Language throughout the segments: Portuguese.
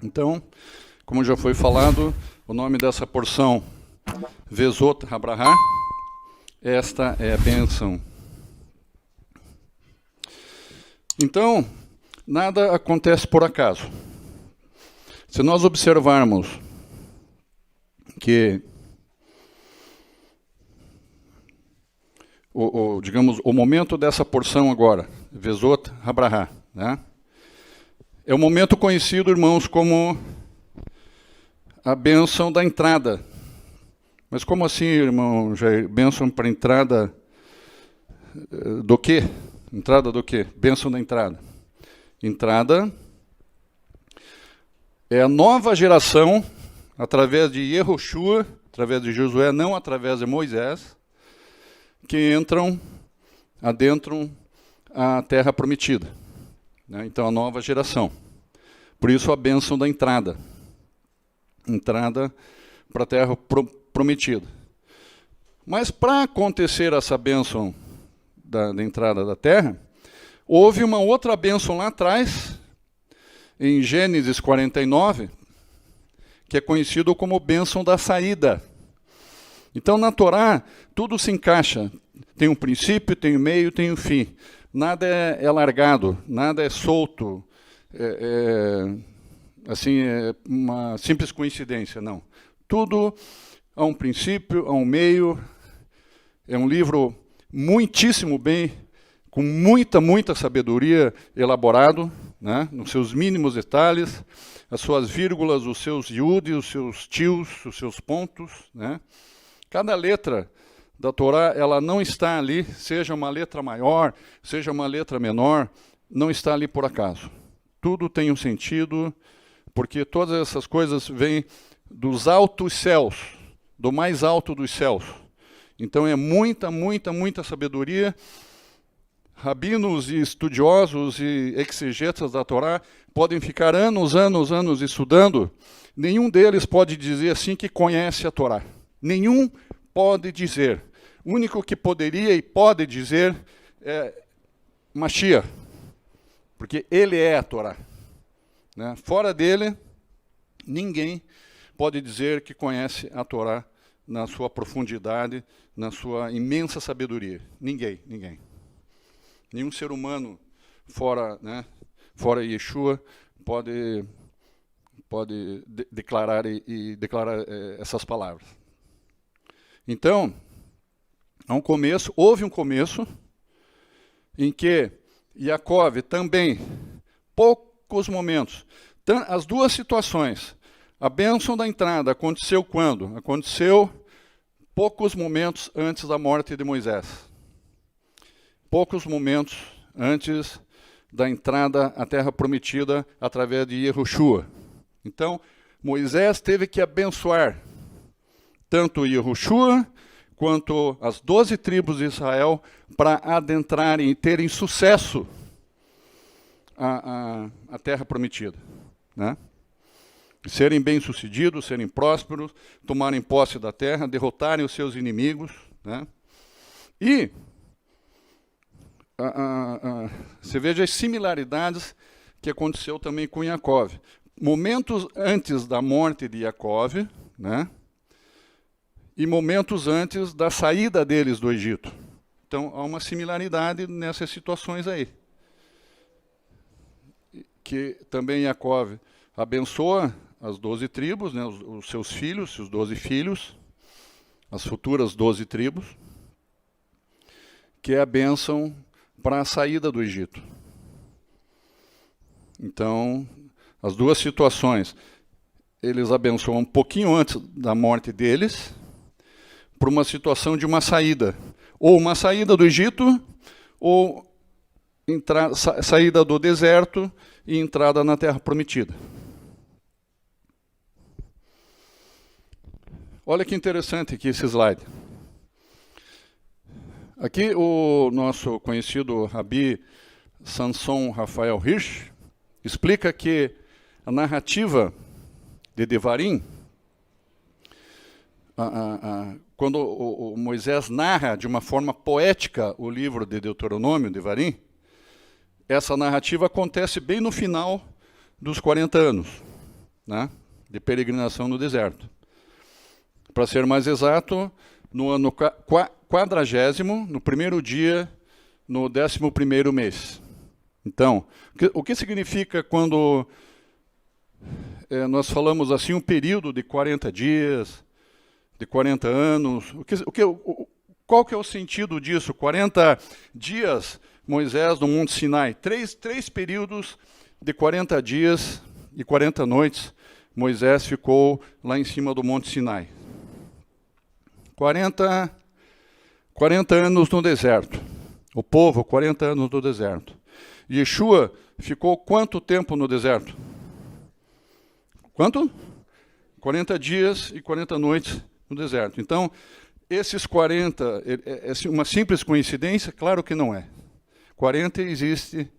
Então, como já foi falado, o nome dessa porção, Vezot Habrahá, esta é a bênção. Então, nada acontece por acaso. Se nós observarmos que digamos, o momento dessa porção agora, Vezot Habrahá, né? É um momento conhecido, irmãos, como a bênção da entrada. Mas como assim, irmão Jair? Bênção para entrada do quê? Entrada do quê? Bênção da entrada. Entrada é a nova geração, através de Yehoshua, através de Josué, não através de Moisés, que adentram a terra prometida. Então, a nova geração. Por isso, a bênção da entrada. Entrada para a terra prometida. Mas, para acontecer essa bênção da entrada da terra, houve uma outra bênção lá atrás, em Gênesis 49, que é conhecido como bênção da saída. Então, na Torá, tudo se encaixa. Tem um princípio, tem um meio, tem um fim. Nada é largado, nada é solto, assim, é uma simples coincidência, não. Tudo há um princípio, há um meio. É um livro muitíssimo bem, com muita sabedoria elaborado, né, nos seus mínimos detalhes, as suas vírgulas, os seus iudes, os seus tios, os seus pontos, né. Cada letra da Torá, ela não está ali, seja uma letra maior, seja uma letra menor, não está ali por acaso. Tudo tem um sentido, porque todas essas coisas vêm dos altos céus, do mais alto dos céus. Então é muita sabedoria. Rabinos e estudiosos e exegetas da Torá podem ficar anos estudando. Nenhum deles pode dizer assim que conhece a Torá. Nenhum pode dizer. O único que poderia e pode dizer é Mashiach, porque ele é a Torá. Né? Fora dele, ninguém pode dizer que conhece a Torá na sua profundidade, na sua imensa sabedoria. Ninguém. Nenhum ser humano fora Yeshua pode declarar essas palavras. Então, houve um começo em que Yaakov também, poucos momentos, as duas situações, a bênção da entrada aconteceu quando? Aconteceu poucos momentos antes da morte de Moisés. Poucos momentos antes da entrada à terra prometida através de Yehoshua. Então, Moisés teve que abençoar tanto Yehoshua quanto as 12 tribos de Israel para adentrarem e terem sucesso a terra prometida. Né? Serem bem-sucedidos, serem prósperos, tomarem posse da terra, derrotarem os seus inimigos. Né? E você veja as similaridades que aconteceu também com Yaakov. Momentos antes da morte de Yaakov, né? E momentos antes da saída deles do Egito. Então, há uma similaridade nessas situações aí. Que também Yaakov abençoa as 12 tribos, né, os seus filhos, os 12 filhos, as futuras 12 tribos, que é a bênção para a saída do Egito. Então, as duas situações, eles abençoam um pouquinho antes da morte deles, para uma situação de uma saída. Ou uma saída do Egito, ou saída do deserto e entrada na terra prometida. Olha que interessante aqui esse slide. Aqui o nosso conhecido Rabi Samson Rafael Hirsch explica que a narrativa de Devarim quando o Moisés narra de uma forma poética o livro de Deuteronômio, Devarim, essa narrativa acontece bem no final dos 40 anos, né, de peregrinação no deserto. Para ser mais exato, no ano 40º, no primeiro dia, no 11º mês. Então, o que significa quando nós falamos assim um período de 40 dias, de 40 anos? Qual que é o sentido disso? 40 dias, Moisés no Monte Sinai. Três períodos de 40 dias e 40 noites, Moisés ficou lá em cima do Monte Sinai. 40 anos no deserto. O povo, 40 anos no deserto. Yeshua ficou quanto tempo no deserto? Quanto? 40 dias e 40 noites no deserto. Então, esses 40, é uma simples coincidência? Claro que não é. 40 existe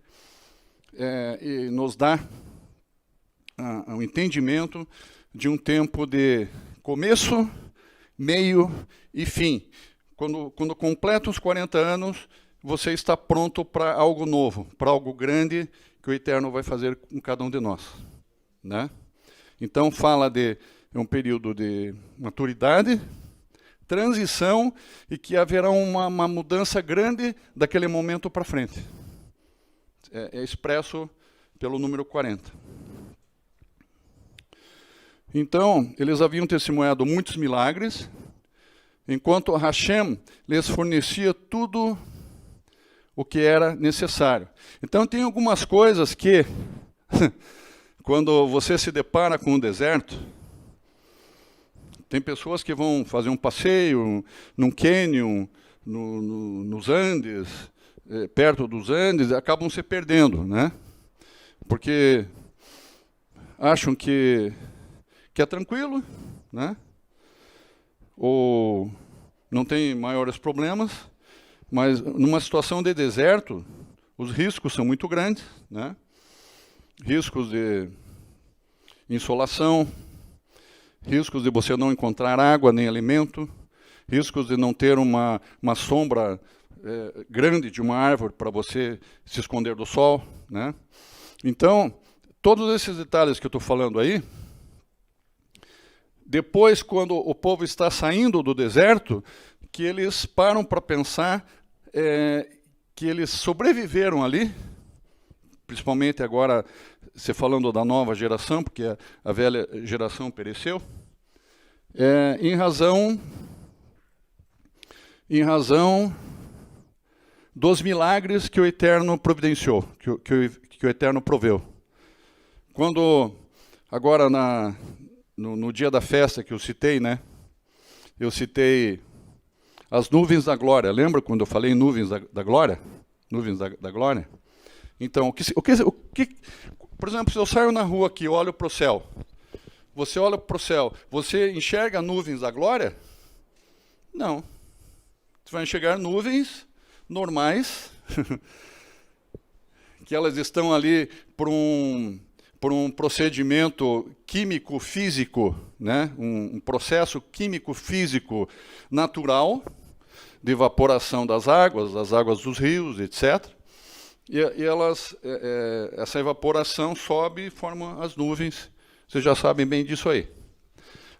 e nos dá um entendimento de um tempo de começo, meio e fim. Quando completa os 40 anos, você está pronto para algo novo, para algo grande que o Eterno vai fazer com cada um de nós, né? Então, fala de um período de maturidade, transição, e que haverá uma mudança grande daquele momento para frente. É expresso pelo número 40. Então, eles haviam testemunhado muitos milagres, enquanto Hashem lhes fornecia tudo o que era necessário. Então, tem algumas coisas que, quando você se depara com o deserto, tem pessoas que vão fazer um passeio num cânion, nos Andes, perto dos Andes, acabam se perdendo, né? Porque acham que é tranquilo, né? Ou não tem maiores problemas, mas numa situação de deserto, os riscos são muito grandes, né? Riscos de insolação, riscos de você não encontrar água nem alimento, riscos de não ter uma sombra grande de uma árvore para você se esconder do sol, né? Então, todos esses detalhes que eu estou falando aí, depois, quando o povo está saindo do deserto, que eles param para pensar que eles sobreviveram ali, principalmente agora, se falando da nova geração, porque a velha geração pereceu, em razão dos milagres que o Eterno providenciou, que o Eterno proveu. Quando, agora, no dia da festa que eu citei, né? Eu citei as nuvens da glória. Lembra quando eu falei nuvens da glória? Nuvens da glória? Então, por exemplo, se eu saio na rua aqui e olho para o céu, você olha para o céu, você enxerga nuvens da glória? Não. Você vai enxergar nuvens normais, que elas estão ali por um procedimento químico-físico, né? Um processo químico-físico natural, de evaporação das águas dos rios, etc. E essa evaporação sobe e forma as nuvens. Vocês já sabem bem disso aí.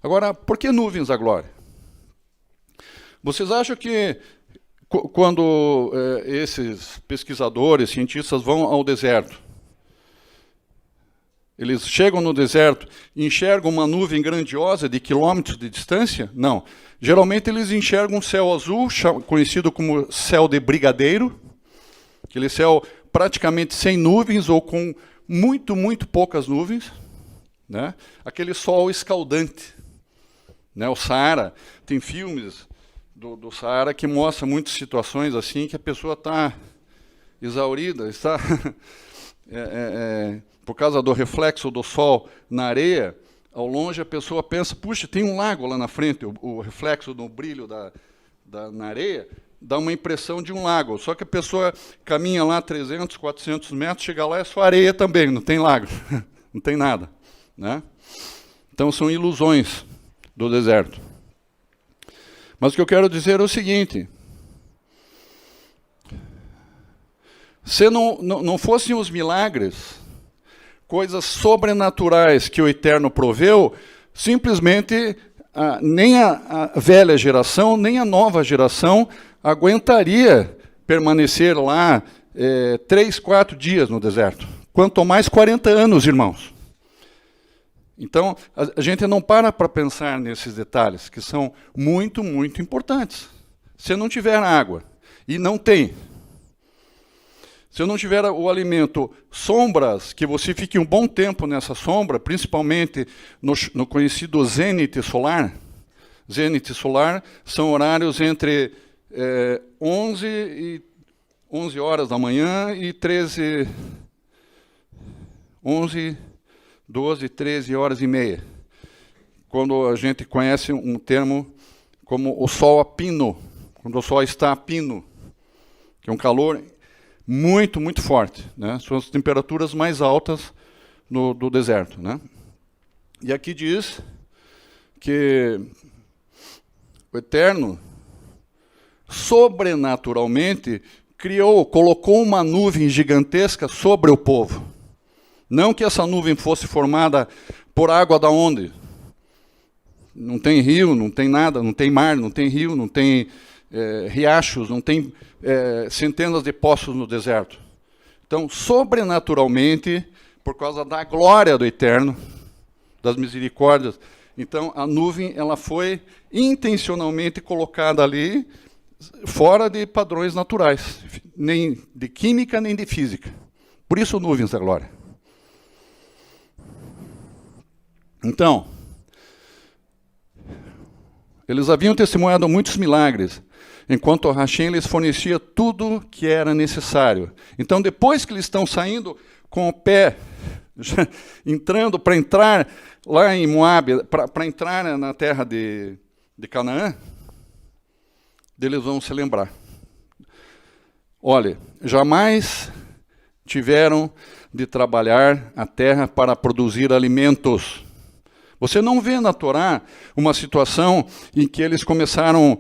Agora, por que nuvens da glória? Vocês acham que quando esses pesquisadores, cientistas vão ao deserto, eles chegam no deserto e enxergam uma nuvem grandiosa de quilômetros de distância? Não. Geralmente eles enxergam um céu azul, conhecido como céu de brigadeiro, aquele céu praticamente sem nuvens ou com muito poucas nuvens, né? Aquele sol escaldante, né? O Saara, tem filmes do Saara que mostram muitas situações assim que a pessoa está exaurida, está por causa do reflexo do sol na areia. Ao longe a pessoa pensa, puxa, tem um lago lá na frente, o reflexo do brilho na areia dá uma impressão de um lago, só que a pessoa caminha lá 300, 400 metros, chega lá é só areia também, não tem lago, não tem nada, né? Então são ilusões do deserto. Mas o que eu quero dizer é o seguinte: se não fossem os milagres, coisas sobrenaturais que o Eterno proveu, simplesmente nem a velha geração, nem a nova geração aguentaria permanecer lá 3, 4 dias no deserto. Quanto mais 40 anos, irmãos. Então, a gente não para pensar nesses detalhes, que são muito, muito importantes. Se não tiver água, e não tem, se eu não tiver o alimento, sombras, que você fique um bom tempo nessa sombra, principalmente no conhecido zênite solar. Zênite solar são horários entre 11 horas da manhã e 11, 12, 13 horas e meia. Quando a gente conhece um termo como o sol a pino, quando o sol está a pino, que é um calor muito, muito forte, né? São as temperaturas mais altas do deserto, né? E aqui diz que o Eterno, sobrenaturalmente, colocou uma nuvem gigantesca sobre o povo. Não que essa nuvem fosse formada por água da onde? Não tem rio, não tem nada, não tem mar, não tem rio, não tem riachos, não tem centenas de poços no deserto. Então, sobrenaturalmente, por causa da glória do Eterno, das misericórdias, então a nuvem ela foi intencionalmente colocada ali, fora de padrões naturais, nem de química, nem de física. Por isso, nuvens da glória. Então, eles haviam testemunhado muitos milagres, enquanto Hashem lhes fornecia tudo que era necessário. Então, depois que eles estão saindo com o pé, entrando para entrar lá em Moabe, para entrar na terra de Canaã, eles vão se lembrar. Olha, jamais tiveram de trabalhar a terra para produzir alimentos. Você não vê na Torá uma situação em que eles começaram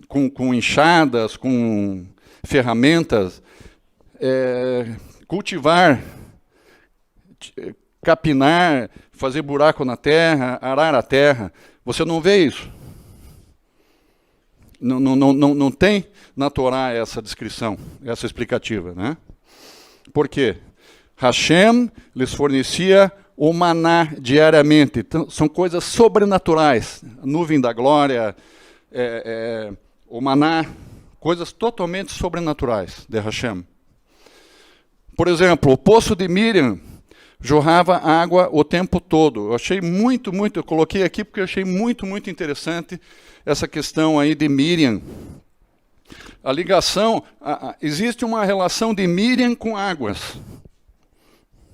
com enxadas, com ferramentas, cultivar, capinar, fazer buraco na terra, arar a terra. Você não vê isso. Não tem na Torá essa descrição, essa explicativa, né? Por quê? Hashem lhes fornecia o maná diariamente. Então, são coisas sobrenaturais. A nuvem da glória, o maná, coisas totalmente sobrenaturais de Hashem. Por exemplo, o poço de Miriam jorrava água o tempo todo. Eu achei eu coloquei aqui porque eu achei muito, muito interessante essa questão aí de Miriam. A ligação, existe uma relação de Miriam com águas.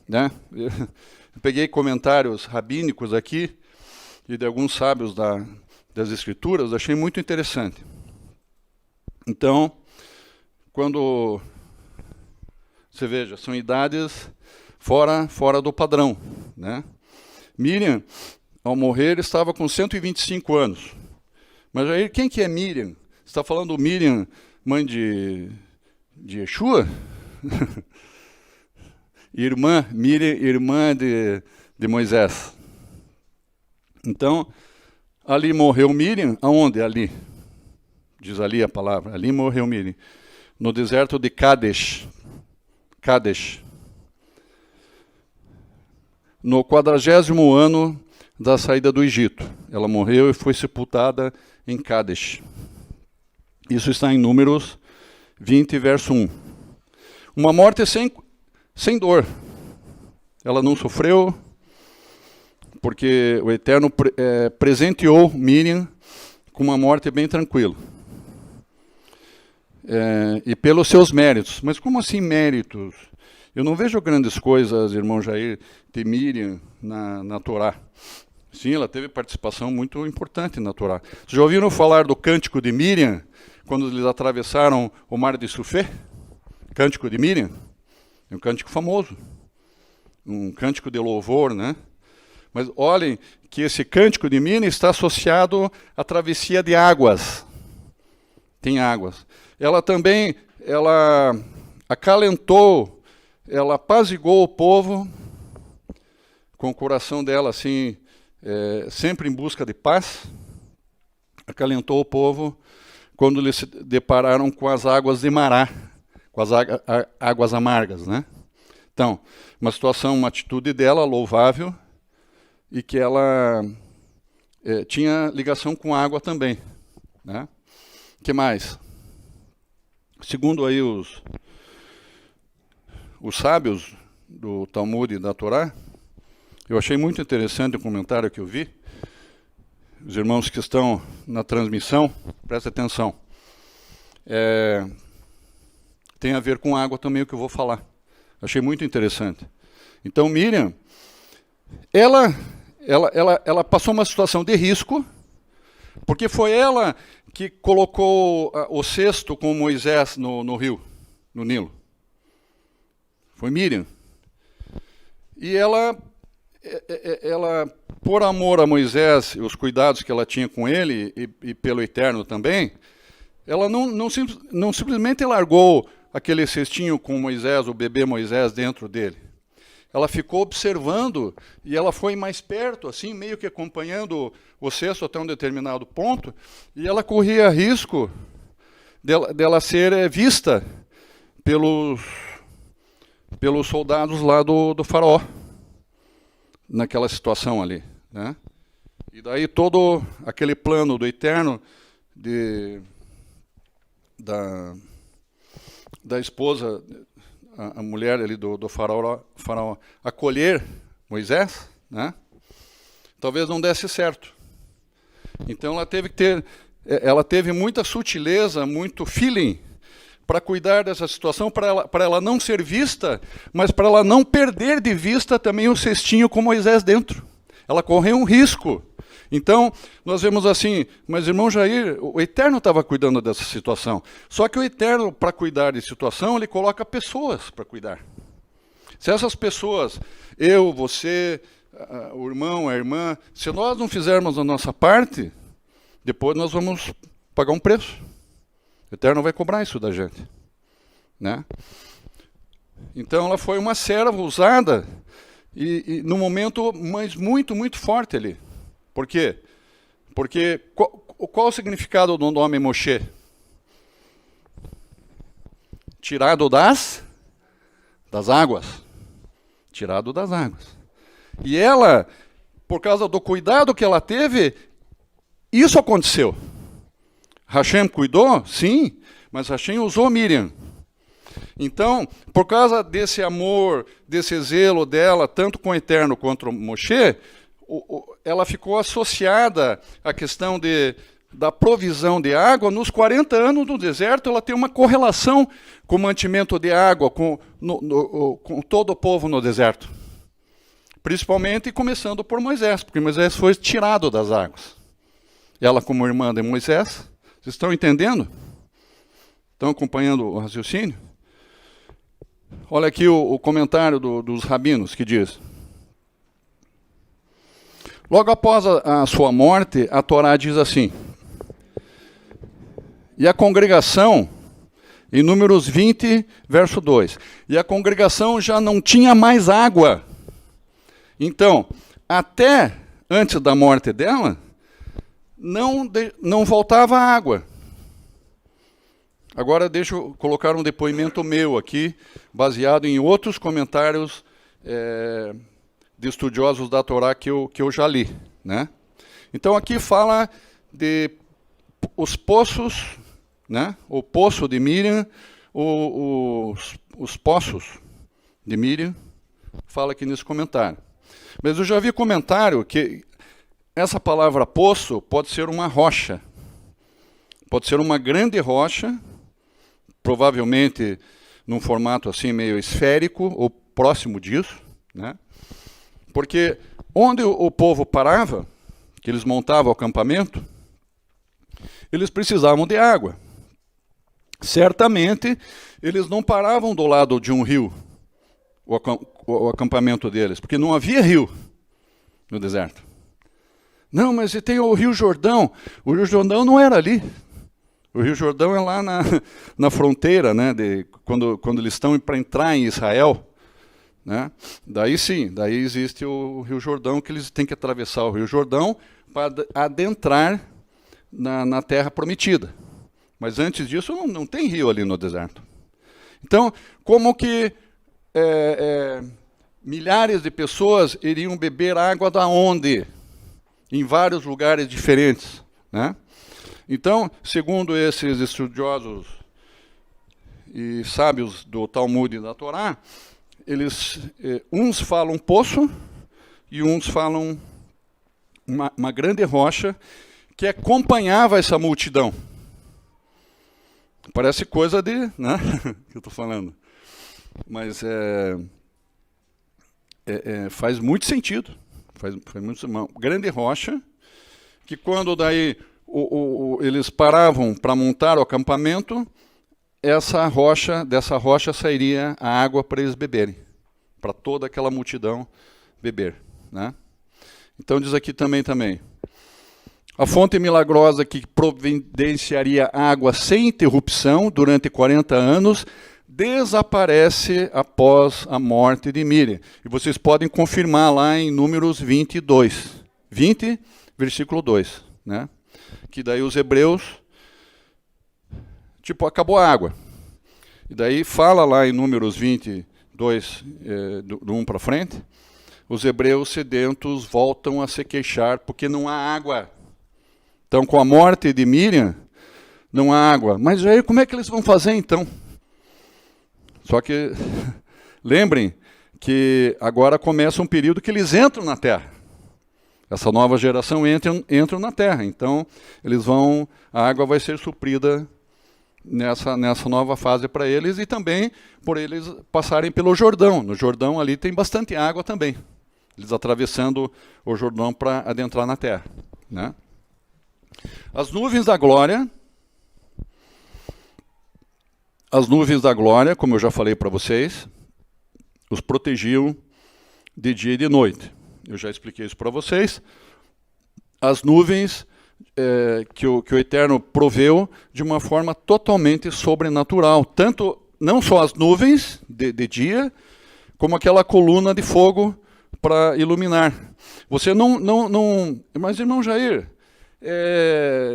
Né? Eu peguei comentários rabínicos aqui, e de alguns sábios das Escrituras, achei muito interessante. Então, quando você veja, são idades fora do padrão. Né? Miriam, ao morrer, estava com 125 anos. Mas aí, quem que é Miriam? Você está falando Miriam, mãe de Yeshua? Miriam, irmã de Moisés. Então, ali morreu Miriam, aonde? Ali. Diz ali a palavra. Ali morreu Miriam. No deserto de Kadesh. No 40º ano da saída do Egito. Ela morreu e foi sepultada em Kadesh. Isso está em Números 20, verso 1. Uma morte sem dor. Ela não sofreu, porque o Eterno presenteou Miriam com uma morte bem tranquila. E pelos seus méritos. Mas como assim méritos? Eu não vejo grandes coisas, irmão Jair, de Miriam na Torá. Sim, ela teve participação muito importante na Torá. Vocês já ouviram falar do cântico de Miriam, quando eles atravessaram o mar de Sufé? Cântico de Miriam? É um cântico famoso. Um cântico de louvor, né? Mas olhem que esse cântico de Miriam está associado à travessia de águas. Tem águas. Ela também, ela acalentou, ela apaziguou o povo com o coração dela assim, sempre em busca de paz. Acalentou o povo quando eles se depararam com as águas de Mará, com as águas amargas, né? Então, uma situação, uma atitude dela louvável e que ela tinha ligação com água também, né? Que mais? Segundo aí os sábios do Talmud e da Torá, eu achei muito interessante o comentário que eu vi. Os irmãos que estão na transmissão, prestem atenção. Tem a ver com água também o que eu vou falar. Achei muito interessante. Então, Miriam, ela passou uma situação de risco, porque foi ela que colocou o cesto com Moisés no rio, no Nilo. Foi Miriam. E ela, por amor a Moisés e os cuidados que ela tinha com ele, e pelo Eterno também, ela não simplesmente largou aquele cestinho com Moisés, o bebê Moisés, dentro dele. Ela ficou observando e ela foi mais perto, assim, meio que acompanhando o cesto até um determinado ponto, e ela corria risco dela ser vista pelos soldados lá do faraó, naquela situação ali, né? E daí todo aquele plano do Eterno da esposa, a mulher ali do faraó acolher Moisés, né? Talvez não desse certo. Então ela teve muita sutileza, muito feeling para cuidar dessa situação, para ela não ser vista, mas para ela não perder de vista também o cestinho com Moisés dentro. Ela correu um risco. Então, nós vemos assim, mas irmão Jair, o Eterno estava cuidando dessa situação. Só que o Eterno, para cuidar de situação, ele coloca pessoas para cuidar. Se essas pessoas, eu, você, o irmão, a irmã, se nós não fizermos a nossa parte, depois nós vamos pagar um preço. O Eterno vai cobrar isso da gente, né? Então ela foi uma serva usada e num momento, mas muito, muito forte ali. Por quê? Porque qual o significado do nome Moshe? Tirado das águas. Tirado das águas. E ela, por causa do cuidado que ela teve, isso aconteceu. Hashem cuidou? Sim, mas Hashem usou Miriam. Então, por causa desse amor, desse zelo dela, tanto com o Eterno quanto com Moshe, ela ficou associada à questão da provisão de água. Nos 40 anos no deserto, ela tem uma correlação com o mantimento de água, com todo o povo no deserto. Principalmente começando por Moisés, porque Moisés foi tirado das águas. Ela, como irmã de Moisés, vocês estão entendendo? Estão acompanhando o raciocínio? Olha aqui o comentário dos rabinos que diz: logo após a sua morte, a Torá diz assim: e a congregação, em Números 20, verso 2, e a congregação já não tinha mais água. Então, até antes da morte dela, não voltava água. Agora deixa eu colocar um depoimento meu aqui, baseado em outros comentários de estudiosos da Torá que eu já li, né? Então aqui fala de os poços, né? O poço de Miriam, os poços de Miriam, fala aqui nesse comentário. Mas eu já vi comentário que essa palavra poço pode ser uma rocha, pode ser uma grande rocha, provavelmente num formato assim meio esférico ou próximo disso, né? Porque onde o povo parava, que eles montavam o acampamento, eles precisavam de água. Certamente, eles não paravam do lado de um rio, o acampamento deles, porque não havia rio. no deserto. Não, mas você tem o Rio Jordão. O Rio Jordão não era ali. O Rio Jordão é lá na fronteira, né, quando eles estão para entrar em Israel. Né? Daí sim, daí existe o Rio Jordão, que eles têm que atravessar o Rio Jordão para adentrar na Terra Prometida. Mas antes disso não tem rio ali no deserto. Então, como que milhares de pessoas iriam beber água da onde? Em vários lugares diferentes. Né? Então, segundo esses estudiosos e sábios do Talmud e da Torá, eles, uns falam poço e uns falam uma grande rocha que acompanhava essa multidão. Parece coisa de... né? que eu estou falando. Mas faz muito sentido. Faz muito, uma grande rocha, que quando daí eles paravam para montar o acampamento, dessa rocha sairia a água para eles beberem, para toda aquela multidão beber. Né? Então diz aqui também, a fonte milagrosa que providenciaria água sem interrupção durante 40 anos, desaparece após a morte de Míriam. E vocês podem confirmar lá em Números 22. 20, versículo 2. Né? Que daí os hebreus, acabou a água. E daí fala lá em Números 22, do 1 para frente, os hebreus sedentos voltam a se queixar porque não há água. Então, com a morte de Míriam, não há água. Mas aí como é que eles vão fazer então? Só que, lembrem que agora começa um período que eles entram na Terra. Essa nova geração entra na Terra. Então, a água vai ser suprida nessa nova fase para eles, e também por eles passarem pelo Jordão. No Jordão ali tem bastante água também. Eles atravessando o Jordão para adentrar na Terra. Né? As nuvens da glória... As nuvens da glória, como eu já falei para vocês, os protegiam de dia e de noite. Eu já expliquei isso para vocês. As nuvens que o Eterno proveu de uma forma totalmente sobrenatural. Tanto, não só as nuvens de dia, como aquela coluna de fogo para iluminar. Você mas, irmão Jair,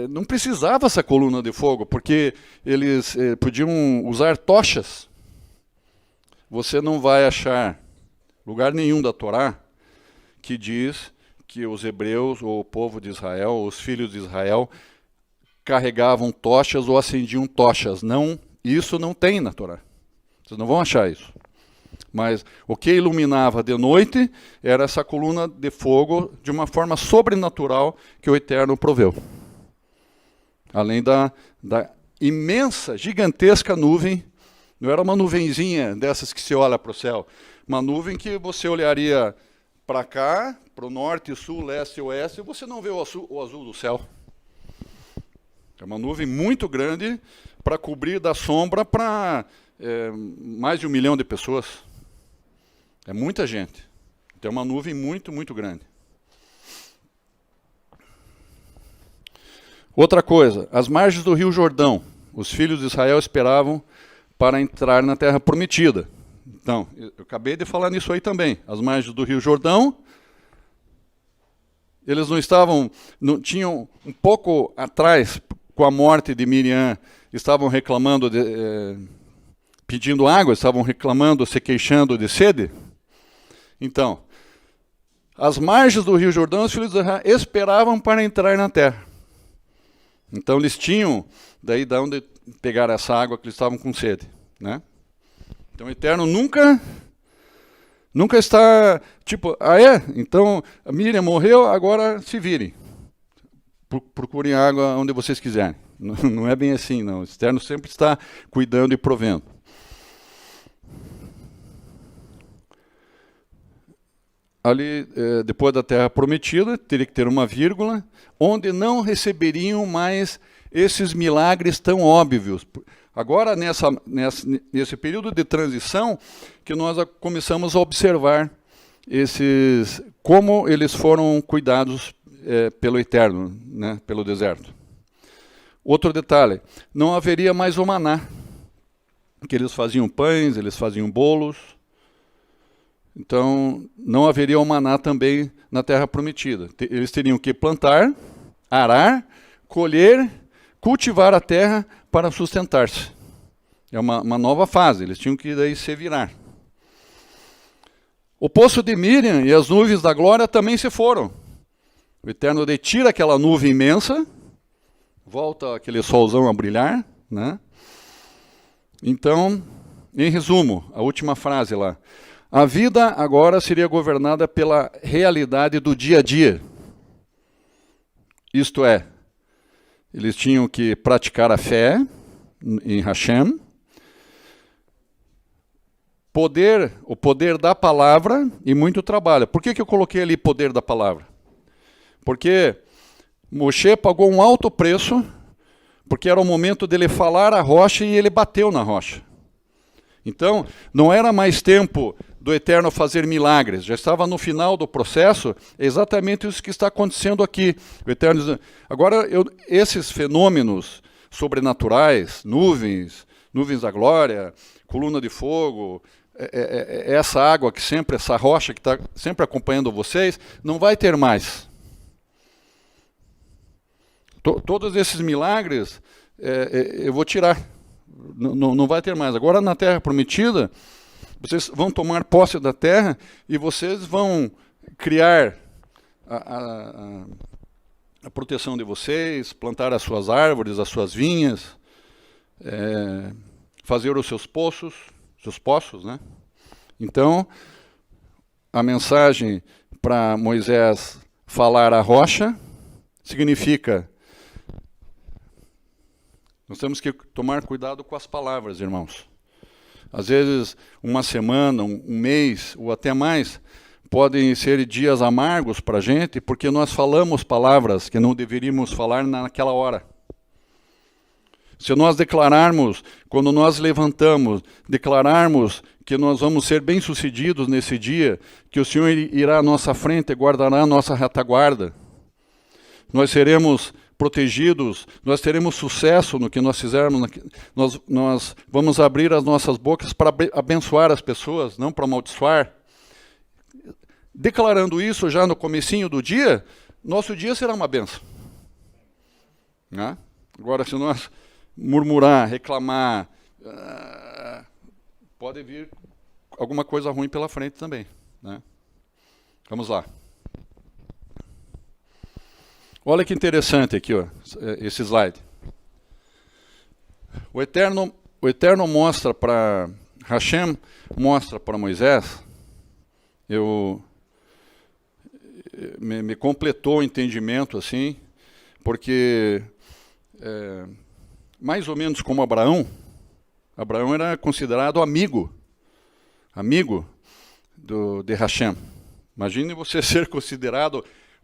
não precisava essa coluna de fogo, porque eles podiam usar tochas. Você não vai achar lugar nenhum da Torá que diz que os hebreus, ou o povo de Israel, os filhos de Israel, carregavam tochas ou acendiam tochas. Não, isso não tem na Torá. Vocês não vão achar isso. Mas o que iluminava de noite era essa coluna de fogo de uma forma sobrenatural que o Eterno proveu. Além da imensa, gigantesca nuvem, não era uma nuvenzinha dessas que se olha para o céu, uma nuvem que você olharia para cá, para o norte, sul, leste e oeste, e você não vê o azul do céu. É uma nuvem muito grande para cobrir da sombra para mais de 1 milhão de pessoas. É muita gente. Tem uma nuvem muito, muito grande. Outra coisa, as margens do Rio Jordão, os filhos de Israel esperavam para entrar na Terra Prometida. Então, eu acabei de falar nisso aí também. As margens do Rio Jordão, eles tinham um pouco atrás, com a morte de Miriam, estavam reclamando, pedindo água, estavam reclamando, se queixando de sede. Então, as margens do Rio Jordão, os filhos de Israel esperavam para entrar na terra. Então, eles tinham, daí de onde pegar essa água que eles estavam com sede. Né? Então, o Eterno nunca está, então, a Miriam morreu, agora se virem. Procurem água onde vocês quiserem. Não é bem assim, não. O Eterno sempre está cuidando e provendo. Ali, depois da Terra Prometida, teria que ter uma vírgula, onde não receberiam mais esses milagres tão óbvios. Agora, nesse período de transição, que nós começamos a observar como eles foram cuidados pelo Eterno, né, pelo deserto. Outro detalhe, não haveria mais o maná, que eles faziam pães, eles faziam bolos, então não haveria o maná também na terra prometida. Eles teriam que plantar, arar, colher, cultivar a terra para sustentar-se. É uma nova fase, eles tinham que daí se virar. O poço de Miriam e as nuvens da glória também se foram. O Eterno tira aquela nuvem imensa, volta aquele solzão a brilhar, né? Então, em resumo, a última frase lá. A vida agora seria governada pela realidade do dia a dia. Isto é, eles tinham que praticar a fé em Hashem, o poder da palavra e muito trabalho. Por que eu coloquei ali poder da palavra? Porque Moshe pagou um alto preço, porque era o momento dele falar a rocha e ele bateu na rocha. Então, não era mais tempo do Eterno fazer milagres, já estava no final do processo, é exatamente isso que está acontecendo aqui. O Eterno diz, agora, esses fenômenos sobrenaturais, nuvens da glória, coluna de fogo, essa água que sempre, essa rocha que está sempre acompanhando vocês, não vai ter mais. Todos esses milagres eu vou tirar. Não vai ter mais. Agora, na terra prometida, vocês vão tomar posse da terra e vocês vão criar a proteção de vocês, plantar as suas árvores, as suas vinhas, fazer os seus poços, né? Então, a mensagem para Moisés falar a rocha significa: nós temos que tomar cuidado com as palavras, irmãos. Às vezes, uma semana, um mês, ou até mais, podem ser dias amargos para a gente, porque nós falamos palavras que não deveríamos falar naquela hora. Se nós declararmos, quando nós levantamos, declararmos que nós vamos ser bem-sucedidos nesse dia, que o Senhor irá à nossa frente e guardará a nossa retaguarda, nós seremos protegidos, nós teremos sucesso no que nós fizermos, nós vamos abrir as nossas bocas para abençoar as pessoas, não para amaldiçoar. Declarando isso já no comecinho do dia, nosso dia será uma bênção. Né? Agora, se nós murmurar, reclamar, pode vir alguma coisa ruim pela frente também. Né? Vamos lá. Olha que interessante aqui, ó, esse slide. O Eterno mostra para Hashem, mostra para Moisés, me completou o entendimento assim, porque mais ou menos como Abraão era considerado amigo de Hashem. Imagine você ser considerado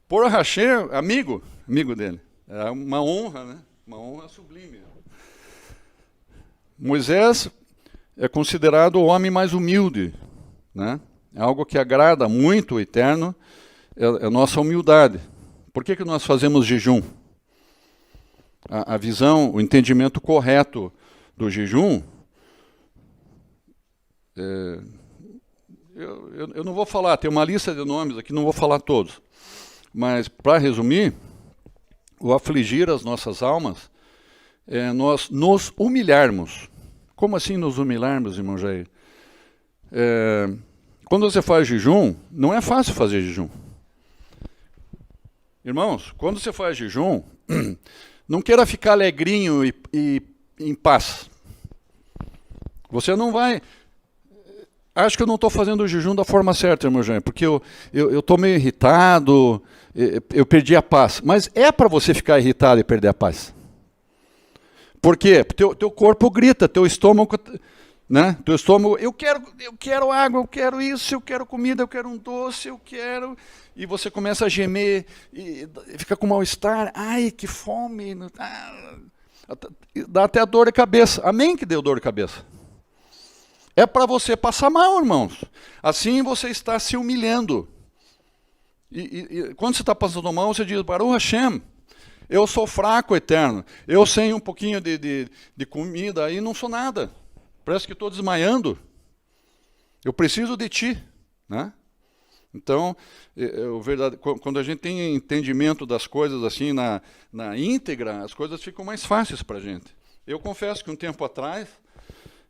por Hashem, amigo dele. É uma honra, né? Uma honra sublime. Moisés é considerado o homem mais humilde, né? É algo que agrada muito o Eterno, é a nossa humildade. Por que nós fazemos jejum? A visão, o entendimento correto do jejum, eu não vou falar, tem uma lista de nomes aqui, não vou falar todos. Mas, para resumir, o afligir as nossas almas é nós nos humilharmos. Como assim nos humilharmos, irmão Jair? Quando você faz jejum, não é fácil fazer jejum. Irmãos, quando você faz jejum, não queira ficar alegrinho e em paz. Você não vai... Acho que eu não estou fazendo o jejum da forma certa, irmão Jair, porque eu estou meio irritado, eu perdi a paz. Mas é para você ficar irritado e perder a paz. Por quê? Teu corpo grita, teu estômago, né? Teu estômago, eu quero água, eu quero isso, eu quero comida, eu quero um doce, eu quero... E você começa a gemer, e fica com mal-estar, ai, que fome, dá até dor de cabeça. Amém que deu dor de cabeça. É para você passar mal, irmãos. Assim você está se humilhando. E quando você está passando mal, você diz, Baruch Hashem, eu sou fraco, Eterno. Eu sem um pouquinho de comida aí não sou nada. Parece que estou desmaiando. Eu preciso de ti, né? Então, quando a gente tem entendimento das coisas assim na íntegra, as coisas ficam mais fáceis para a gente. Eu confesso que um tempo atrás,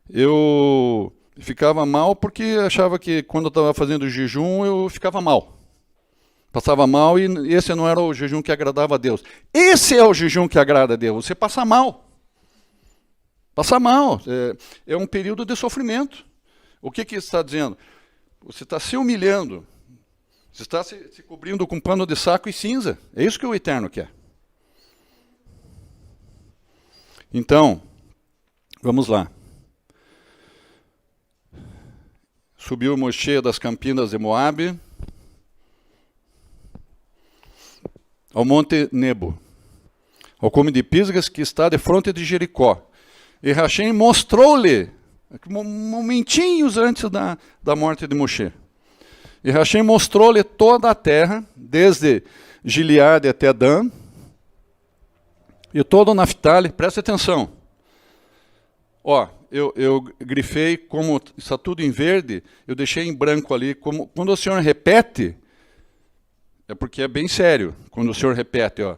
eu ficava mal porque achava que quando eu estava fazendo jejum, eu ficava mal. Passava mal e esse não era o jejum que agradava a Deus. Esse é o jejum que agrada a Deus, você passa mal. Passar mal é um período de sofrimento. O que está dizendo? Você está se humilhando. Você está se cobrindo com pano de saco e cinza. É isso que o Eterno quer. Então, vamos lá. Subiu Moshe das campinas de Moabe ao monte Nebo, ao cume de Pisgas, que está de fronte de Jericó. E Hashem mostrou-lhe, momentinhos antes da morte de Moshe, e Hashem mostrou-lhe toda a terra, desde Gileade até Dan, e todo o Naftali. Presta atenção. Ó, eu grifei, como está tudo em verde, eu deixei em branco ali. Quando o Senhor repete, é porque é bem sério, quando o Senhor repete, ó.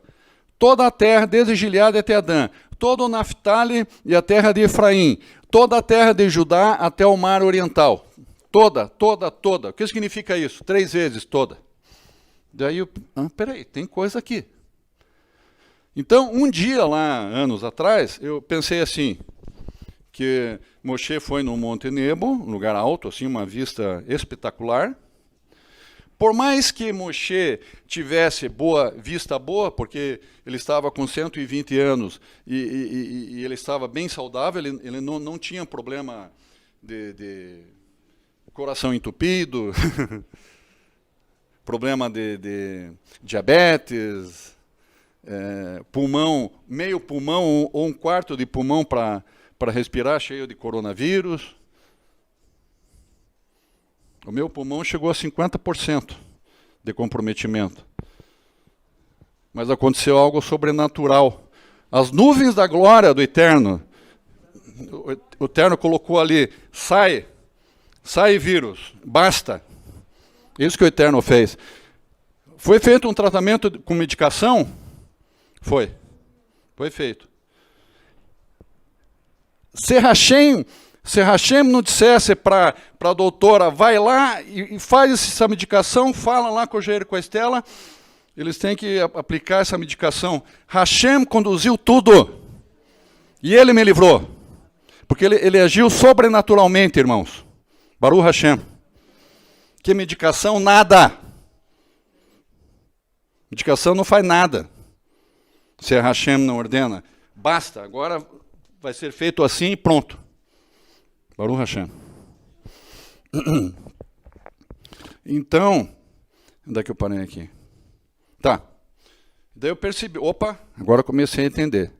Toda a terra, desde Gileade até Dan, todo o Naftali e a terra de Efraim, toda a terra de Judá até o mar oriental. Toda, toda, toda. O que significa isso? 3 vezes toda. Daí, peraí, tem coisa aqui. Então, um dia lá, anos atrás, eu pensei assim, que Moshe foi no Monte Nebo, um lugar alto, assim, uma vista espetacular. Por mais que Moshe tivesse vista boa, porque ele estava com 120 anos e ele estava bem saudável, ele não tinha problema de coração entupido, problema de diabetes, pulmão, meio pulmão ou um quarto de pulmão para respirar, cheio de coronavírus. O meu pulmão chegou a 50% de comprometimento. Mas aconteceu algo sobrenatural. As nuvens da glória do Eterno, o Eterno colocou ali, sai vírus, basta. Isso que o Eterno fez. Foi feito um tratamento com medicação? Foi feito. Se Hashem não dissesse para a doutora, vai lá e faz essa medicação, fala lá com o Jair e com a Estela, eles têm que aplicar essa medicação. Hashem conduziu tudo. E ele me livrou. Porque ele agiu sobrenaturalmente, irmãos. Baruch Hashem. Que medicação? Nada. Medicação não faz nada. Se a Hashem não ordena. Basta, agora vai ser feito assim e pronto. Baruch Hashem. Então, onde é que eu parei aqui? Tá. Daí eu percebi, agora eu comecei a entender.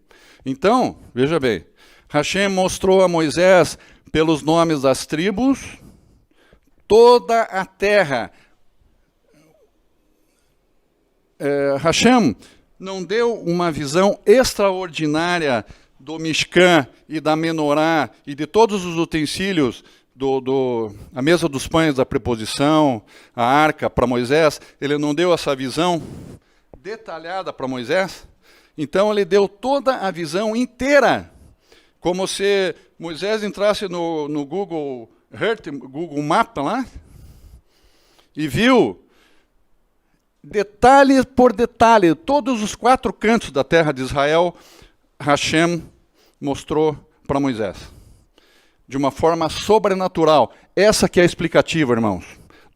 Então, veja bem, Hashem mostrou a Moisés, pelos nomes das tribos, toda a terra. Hashem não deu uma visão extraordinária do Mishkan e da Menorá e de todos os utensílios, a mesa dos pães da preposição, a arca para Moisés. Ele não deu essa visão detalhada para Moisés. Então ele deu toda a visão inteira, como se Moisés entrasse no Google Earth, Google Map lá, e viu detalhe por detalhe, todos os 4 cantos da terra de Israel. Hashem mostrou para Moisés, de uma forma sobrenatural. Essa que é a explicativa, irmãos.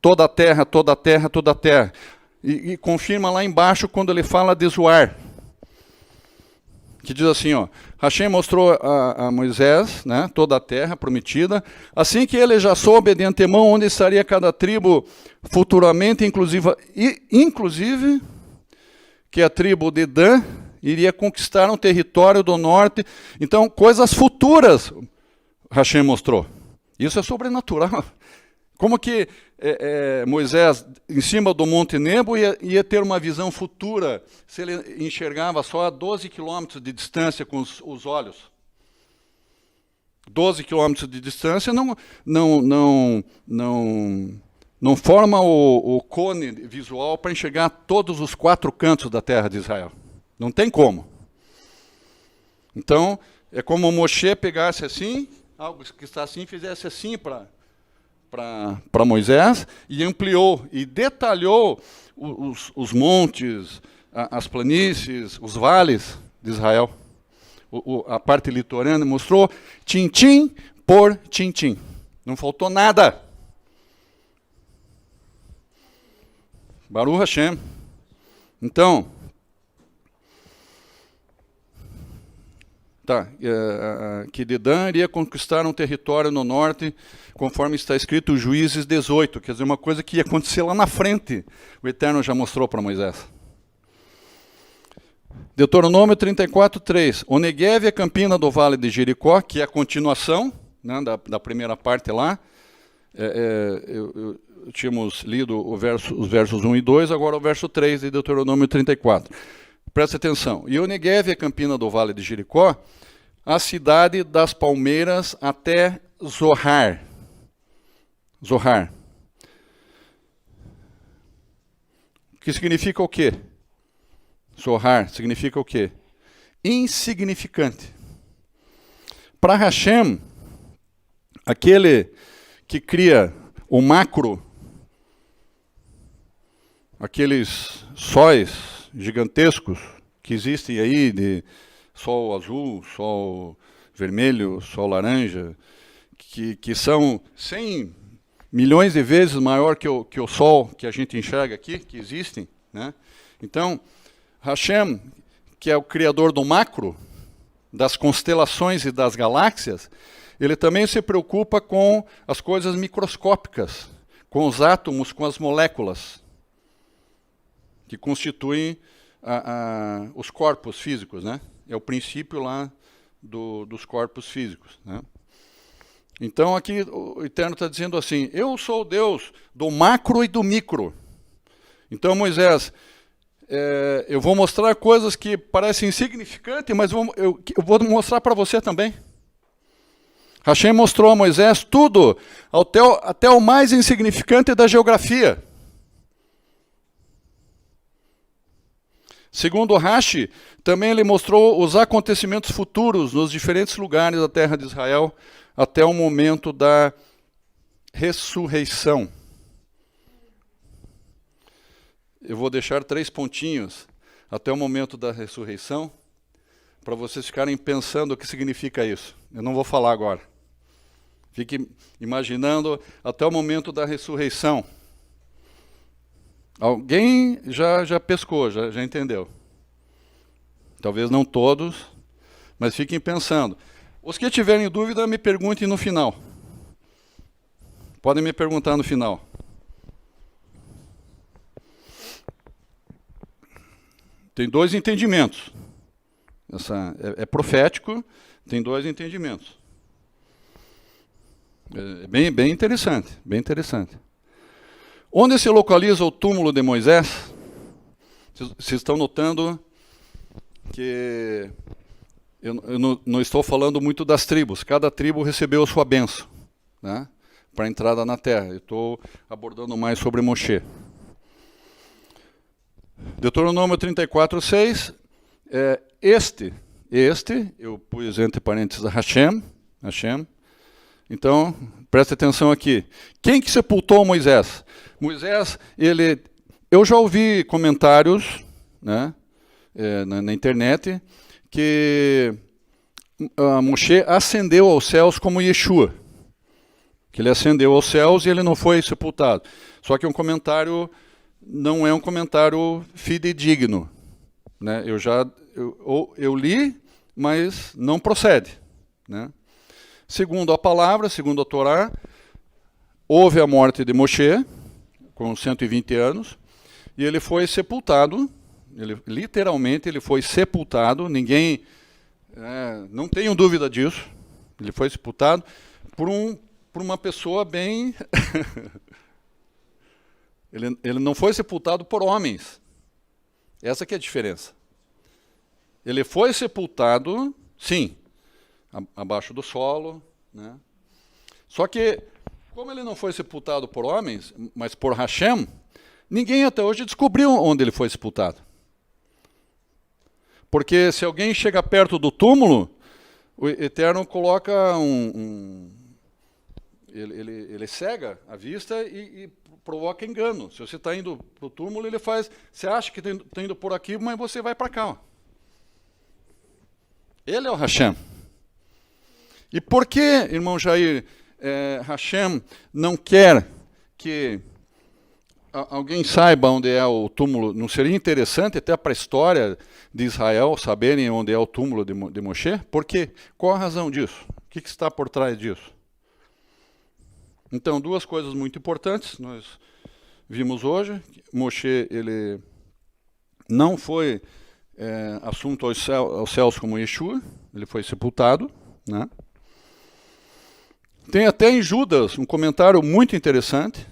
Toda a terra, toda a terra, toda a terra. E confirma lá embaixo quando ele fala de Zoar, que diz assim, ó, Hashem mostrou a Moisés, né, toda a terra prometida, assim que ele já soube de antemão onde estaria cada tribo futuramente, inclusive que a tribo de Dan iria conquistar um território do norte. Então, coisas futuras Hashem mostrou Isso é sobrenatural. Como que Moisés, em cima do Monte Nebo, ia ter uma visão futura se ele enxergava só a 12 quilômetros de distância com os olhos? 12 quilômetros de distância não forma o cone visual para enxergar todos os 4 cantos da terra de Israel. Não tem como. Então, é como Moshe pegasse assim, algo que está assim, fizesse assim para Moisés, e ampliou e detalhou os montes, as planícies, os vales de Israel. A parte litorânea mostrou tintim por tintim. Não faltou nada. Baruch Hashem. Então, que Dedã iria conquistar um território no norte, conforme está escrito Juízes 18, quer dizer, uma coisa que ia acontecer lá na frente. O Eterno já mostrou para Moisés. Deuteronômio 34:3. O Neguev é a campina do vale de Jericó, que é a continuação, né, da primeira parte lá. Tínhamos lido os versos 1 e 2, agora o verso 3 de Deuteronômio 34. Presta atenção. E o Neguev é a campina do vale de Jericó, a cidade das palmeiras até Zohar. Zohar. Que significa o quê? Zohar significa o quê? Insignificante. Para Hashem, aquele que cria o macro, aqueles sóis gigantescos que existem aí, de sol azul, sol vermelho, sol laranja, que são 100 milhões de vezes maior que o sol que a gente enxerga aqui, que existem, né? Então, Hashem, que é o criador do macro, das constelações e das galáxias, ele também se preocupa com as coisas microscópicas, com os átomos, com as moléculas, que constituem os corpos físicos, né? É o princípio lá dos corpos físicos, né? Então aqui o Eterno está dizendo assim, eu sou o Deus do macro e do micro. Então Moisés, eu vou mostrar coisas que parecem insignificantes, mas eu vou mostrar para você também. Hashem mostrou a Moisés tudo, até o mais insignificante da geografia. Segundo Rashi, também ele mostrou os acontecimentos futuros nos diferentes lugares da terra de Israel, até o momento da ressurreição. Eu vou deixar 3 pontinhos até o momento da ressurreição, para vocês ficarem pensando o que significa isso. Eu não vou falar agora. Fique imaginando até o momento da ressurreição. Alguém já pescou, já entendeu. Talvez não todos, mas fiquem pensando. Os que tiverem dúvida, me perguntem no final. Podem me perguntar no final. Tem 2 entendimentos. É profético, tem 2 entendimentos. É bem interessante, bem interessante. Onde se localiza o túmulo de Moisés? Vocês estão notando que eu não estou falando muito das tribos. Cada tribo recebeu a sua bênção, né, para a entrada na terra. Eu estou abordando mais sobre Moshe. Deuteronômio 34:6. Eu pus entre parênteses Hashem. Então, presta atenção aqui. Quem que sepultou Moisés? Moisés, eu já ouvi comentários, né, na internet, que Moshe ascendeu aos céus como Yeshua. Que ele ascendeu aos céus e ele não foi sepultado. Só que um comentário não é um comentário fidedigno, né? Eu li, mas não procede, né? Segundo a palavra, segundo a Torá, houve a morte de Moshe, com 120 anos, e ele foi sepultado, literalmente ele foi sepultado, não tenho dúvida disso, ele foi sepultado por um por uma pessoa bem... ele não foi sepultado por homens. Essa que é a diferença. Ele foi sepultado, sim, abaixo do solo, né? Só que, como ele não foi sepultado por homens, mas por Hashem, ninguém até hoje descobriu onde ele foi sepultado. Porque se alguém chega perto do túmulo, o Eterno coloca ele cega a vista e provoca engano. Se você está indo para o túmulo, ele faz... Você acha que está indo por aqui, mas você vai para cá. Ó. Ele é o Hashem. E por que, irmão Jair, Hashem não quer que alguém saiba onde é o túmulo? Não seria interessante até para a história de Israel saberem onde é o túmulo de Moshe? Por quê? Qual a razão disso? O que está por trás disso? Então, duas coisas muito importantes nós vimos hoje. Moshe, ele não foi assunto aos céus como Yeshua, ele foi sepultado, né? Tem até em Judas um comentário muito interessante,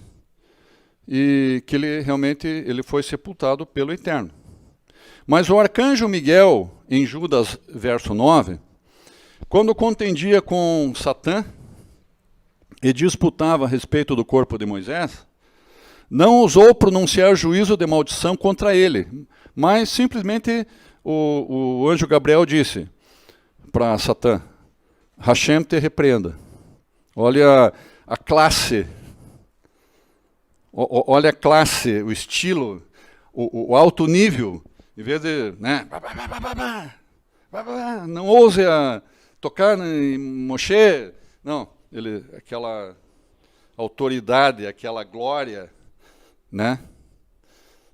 e que ele realmente foi sepultado pelo Eterno. Mas o arcanjo Miguel, em Judas, verso 9, quando contendia com Satã e disputava a respeito do corpo de Moisés, não ousou pronunciar juízo de maldição contra ele, mas simplesmente o anjo Gabriel disse para Satã: Hashem te repreenda. Olha a classe, olha a classe, o estilo, o alto nível, em vez de, né, não ouse tocar em Moshe, não, aquela autoridade, aquela glória, né,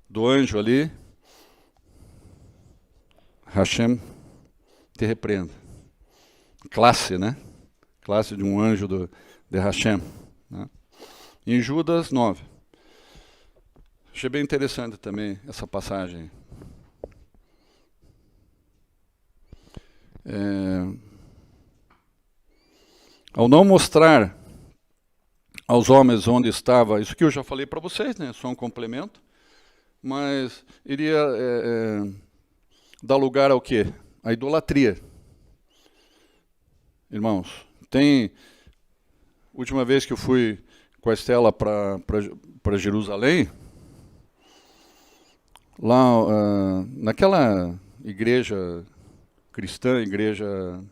do anjo ali, Hashem te repreenda. Classe, né? Classe de um anjo de Hashem. Né? Em Judas 9. Achei bem interessante também essa passagem. Ao não mostrar aos homens onde estava, isso que eu já falei para vocês, né? Só um complemento, mas iria dar lugar ao quê? A idolatria. Irmãos, última vez que eu fui com a Estela para Jerusalém, lá naquela igreja cristã, igreja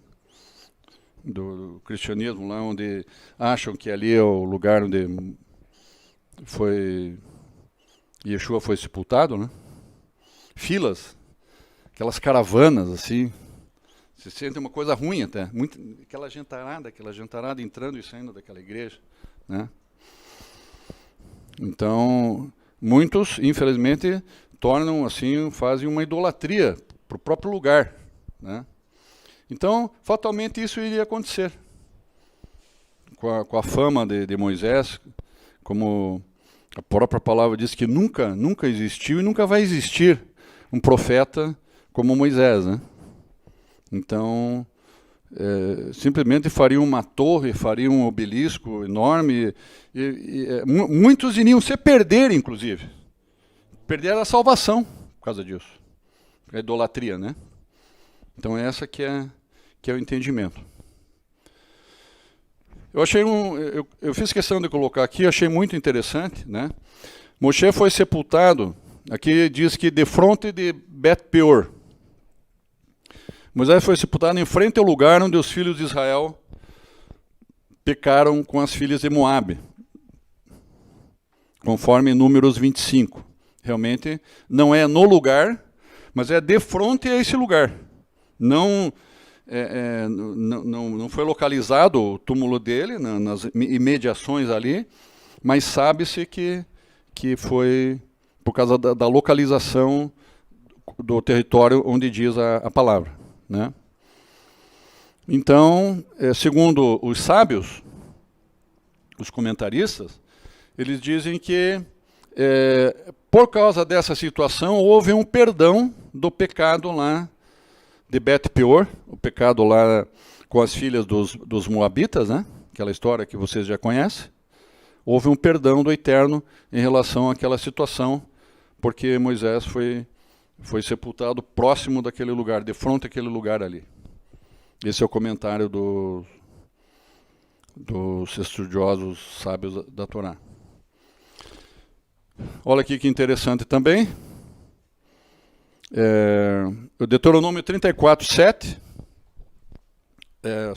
do cristianismo, lá onde acham que ali é o lugar onde Yeshua foi sepultado, né? Filas, aquelas caravanas assim, se sente uma coisa ruim até, aquela gentarada entrando e saindo daquela igreja, né? Então, muitos, infelizmente, tornam assim, fazem uma idolatria para o próprio lugar, né? Então, fatalmente isso iria acontecer com a fama de Moisés, como a própria palavra diz que nunca existiu e nunca vai existir um profeta como Moisés, né? Então, simplesmente fariam uma torre, fariam um obelisco enorme, muitos iriam se perder, inclusive. Perder a salvação por causa disso. A idolatria, né? Então, essa que é o entendimento. Eu fiz questão de colocar aqui, achei muito interessante, né? Moshe foi sepultado, aqui diz que de fronte de Bet-peor. Moisés foi sepultado em frente ao lugar onde os filhos de Israel pecaram com as filhas de Moabe, conforme Números 25. Realmente não é no lugar, mas é de frente a esse lugar. Não foi localizado o túmulo dele, nas imediações ali, mas sabe-se que foi por causa da localização do território onde diz a palavra, né? Então, segundo os sábios, os comentaristas, eles dizem que por causa dessa situação houve um perdão do pecado lá de Bet-peor, o pecado lá com as filhas dos Moabitas, né? aquela história que vocês já conhecem, houve um perdão do Eterno em relação àquela situação, porque Moisés foi sepultado próximo daquele lugar, de frente àquele lugar ali. Esse é o comentário dos estudiosos sábios da Torá. Olha aqui que interessante também. O Deuteronômio 34:7.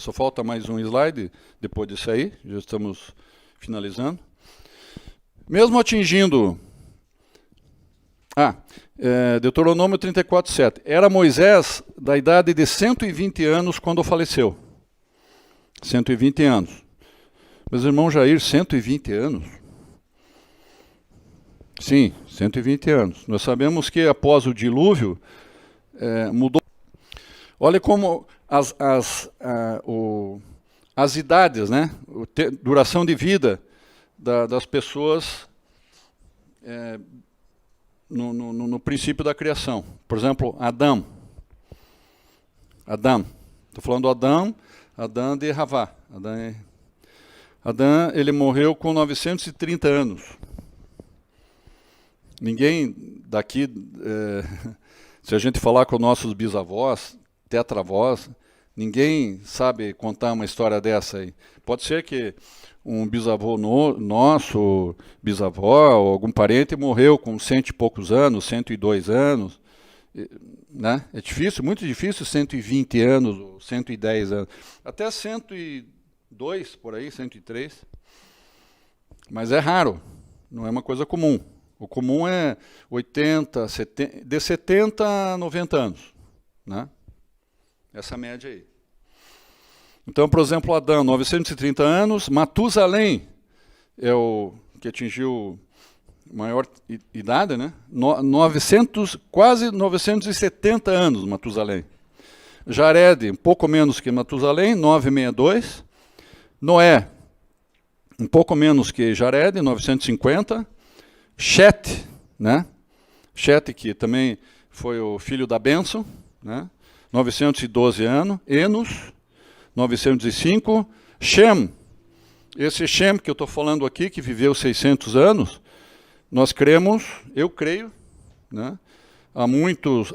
Só falta mais um slide depois disso aí, já estamos finalizando. Mesmo atingindo... Deuteronômio 34:7. Era Moisés da idade de 120 anos quando faleceu. 120 anos. Meus irmãos, Jair, 120 anos? Sim, 120 anos. Nós sabemos que após o dilúvio, mudou. Olha como as idades, né? Duração de vida das pessoas no princípio da criação. Por exemplo, Adão. Estou falando do Adão de Havá. Adão, ele morreu com 930 anos. Ninguém daqui, se a gente falar com nossos bisavós, tetravós, ninguém sabe contar uma história dessa aí. Pode ser que um bisavô nosso, bisavó, ou algum parente morreu com 100 e poucos anos, 102 anos. Né? É difícil, muito difícil, 120 anos, ou 110 anos. Até 102, por aí, 103. Mas é raro, não é uma coisa comum. O comum é 80, 70, de 70 a 90 anos. Né? Essa média aí. Então, por exemplo, Adão, 930 anos. Matusalém é o que atingiu maior idade, né? 900, quase 970 anos, Matusalém. Jared, um pouco menos que Matusalém, 962. Noé, um pouco menos que Jared, 950. Chet, né? Chet, que também foi o filho da bênção, né? 912 anos. Enos, 905. Shem, esse Shem que eu estou falando aqui, que viveu 600 anos, nós cremos, eu creio, né? A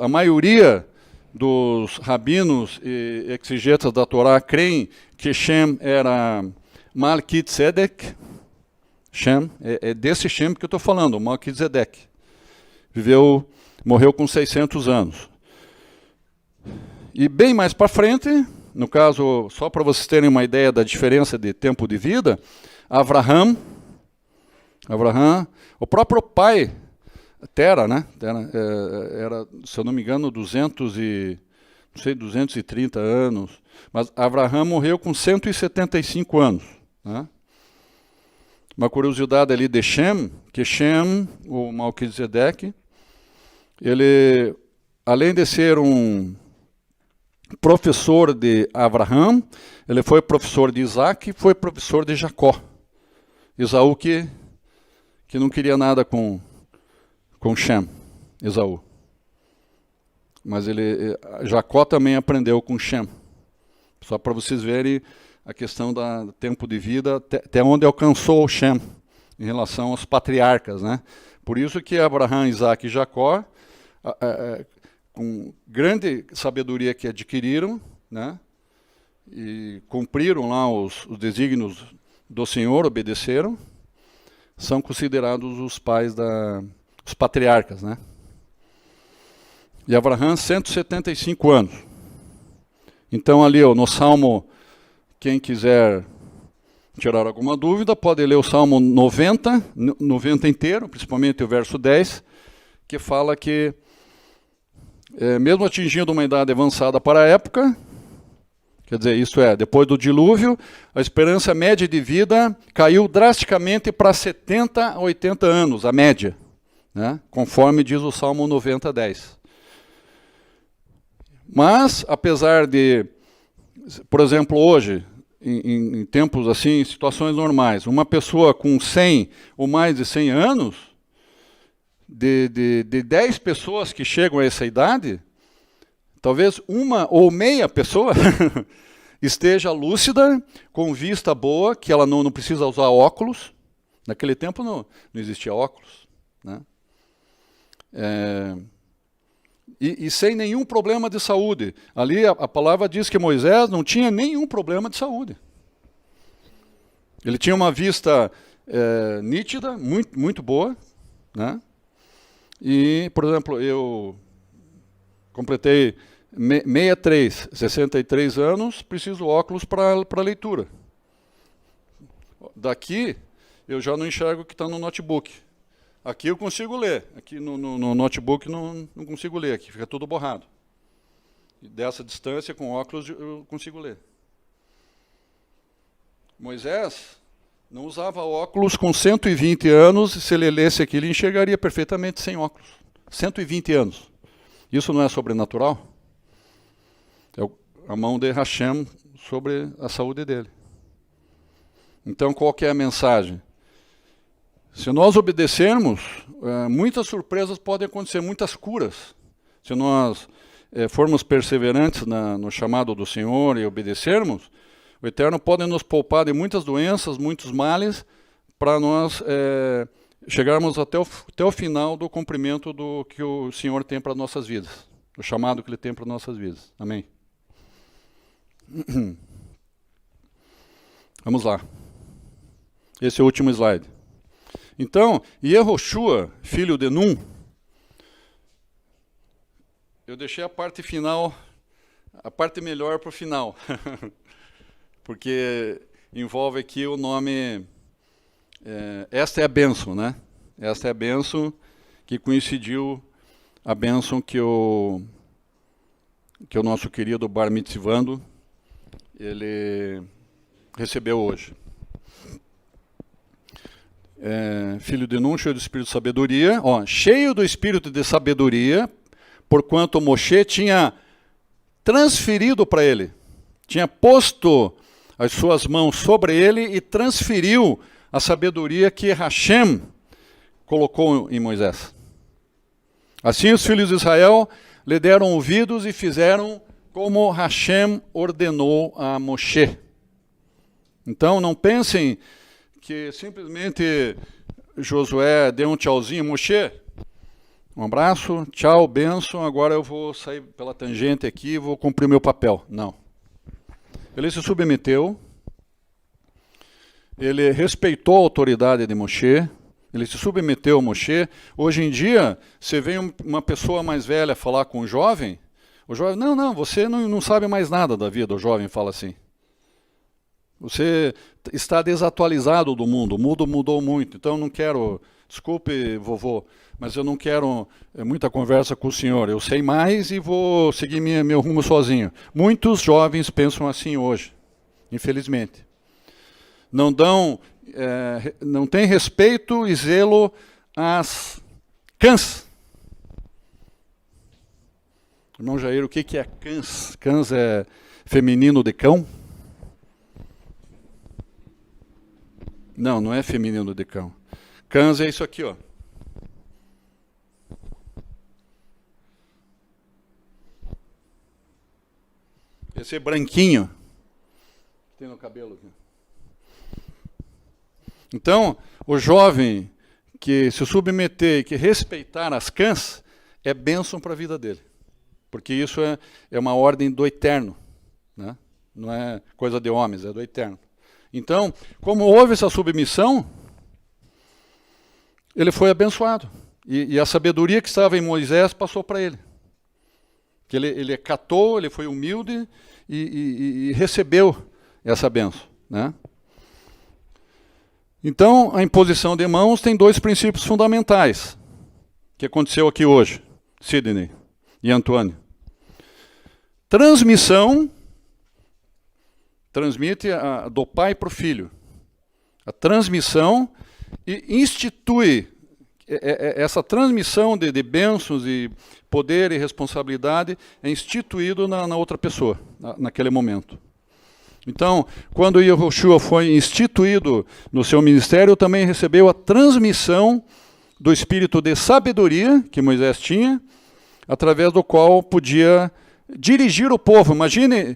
maioria dos rabinos e exegetas da Torá creem que Shem era Malquitzedek. Shem, é desse Shem que eu estou falando, Malquitzedek. Morreu com 600 anos. E bem mais para frente, no caso, só para vocês terem uma ideia da diferença de tempo de vida, Avraham, o próprio pai, Tera, né? Era, se eu não me engano, 230 anos. Mas Avraham morreu com 175 anos. Né? Uma curiosidade ali de Shem, que Shem, o Malquitzedek, ele, além de ser um professor de Avraham, ele foi professor de Isaac e foi professor de Jacó. Esaú que não queria nada com Shem, Esaú. Mas Jacó também aprendeu com Shem. Só para vocês verem a questão do tempo de vida, até onde alcançou Shem, em relação aos patriarcas. Né? Por isso que Abraão, Isaac e Jacó, com grande sabedoria que adquiriram, né? E cumpriram lá os desígnios do Senhor, obedeceram, são considerados os pais os patriarcas. Né? E Abraão, 175 anos. Então ali no Salmo, quem quiser tirar alguma dúvida, pode ler o Salmo 90 inteiro, principalmente o verso 10, que fala que, mesmo atingindo uma idade avançada para a época, quer dizer, isso depois do dilúvio, a esperança média de vida caiu drasticamente para 70 a 80 anos, a média, né? Conforme diz o Salmo 90, 10. Mas, apesar de, por exemplo, hoje, em tempos assim, em situações normais, uma pessoa com 100 ou mais de 100 anos, de 10 pessoas que chegam a essa idade, talvez uma ou meia pessoa esteja lúcida, com vista boa, que ela não precisa usar óculos. Naquele tempo não existia óculos, né? E sem nenhum problema de saúde. Ali a palavra diz que Moisés não tinha nenhum problema de saúde. Ele tinha uma vista nítida, muito, muito boa, né? E, por exemplo, eu completei 63 anos, preciso óculos para leitura. Daqui eu já não enxergo o que está no notebook. Aqui eu consigo ler, aqui no notebook não consigo ler, aqui fica tudo borrado. E dessa distância, com óculos, eu consigo ler. Moisés não usava óculos com 120 anos, e se ele lesse aqui, ele enxergaria perfeitamente sem óculos. 120 anos. Isso não é sobrenatural? É a mão de Hashem sobre a saúde dele. Então, qual que é a mensagem? Se nós obedecermos, muitas surpresas podem acontecer, muitas curas. Se nós formos perseverantes no chamado do Senhor e obedecermos, o Eterno pode nos poupar de muitas doenças, muitos males, para nós chegarmos até o final do cumprimento do que o Senhor tem para nossas vidas, o chamado que Ele tem para nossas vidas. Amém? Vamos lá. Esse é o último slide. Então, Yehoshua, filho de Nun, eu deixei a parte final, a parte melhor para o final, porque envolve aqui o nome, esta é a bênção, né? Esta é a bênção que coincidiu a bênção que o nosso querido Bar Mitzvando, ele recebeu hoje. Filho de Nun, cheio do espírito de sabedoria, cheio do espírito de sabedoria, porquanto Moshe tinha transferido para ele, tinha posto as suas mãos sobre ele e transferiu a sabedoria que Hashem colocou em Moisés. Assim os filhos de Israel lhe deram ouvidos e fizeram como Hashem ordenou a Moshe. Então não pensem que simplesmente Josué deu um tchauzinho, Moshe, um abraço, tchau, bênção, agora eu vou sair pela tangente aqui e vou cumprir o meu papel. Não. Ele se submeteu, ele respeitou a autoridade de Moshe, ele se submeteu a Moshe. Hoje em dia, você vê uma pessoa mais velha falar com o jovem não, você não sabe mais nada da vida, o jovem fala assim. Você está desatualizado do mundo, o mundo mudou muito, então eu não quero, desculpe vovô, mas eu não quero muita conversa com o senhor, eu sei mais e vou seguir meu rumo sozinho. Muitos jovens pensam assim hoje, infelizmente. Não têm respeito e zelo às cãs. Irmão Jair, o que é cãs? Cãs é feminino de cão? Não é feminino de cão. Cãs é isso aqui, ó. Esse é branquinho que tem no cabelo aqui. Então, o jovem que se submeter e que respeitar as cãs é bênção para a vida dele. Porque isso é uma ordem do Eterno, né? Não é coisa de homens, é do Eterno. Então, como houve essa submissão, ele foi abençoado. E a sabedoria que estava em Moisés passou para ele. Que ele acatou, ele foi humilde e recebeu essa bênção, né? Então, a imposição de mãos tem dois princípios fundamentais, que aconteceu aqui hoje, Sidney e Antônio. Transmissão, transmite do pai para o filho. A transmissão e institui essa transmissão de bênçãos e poder e responsabilidade é instituído na outra pessoa, naquele momento. Então, quando Yehoshua foi instituído no seu ministério, também recebeu a transmissão do espírito de sabedoria que Moisés tinha, através do qual podia dirigir o povo. Imagine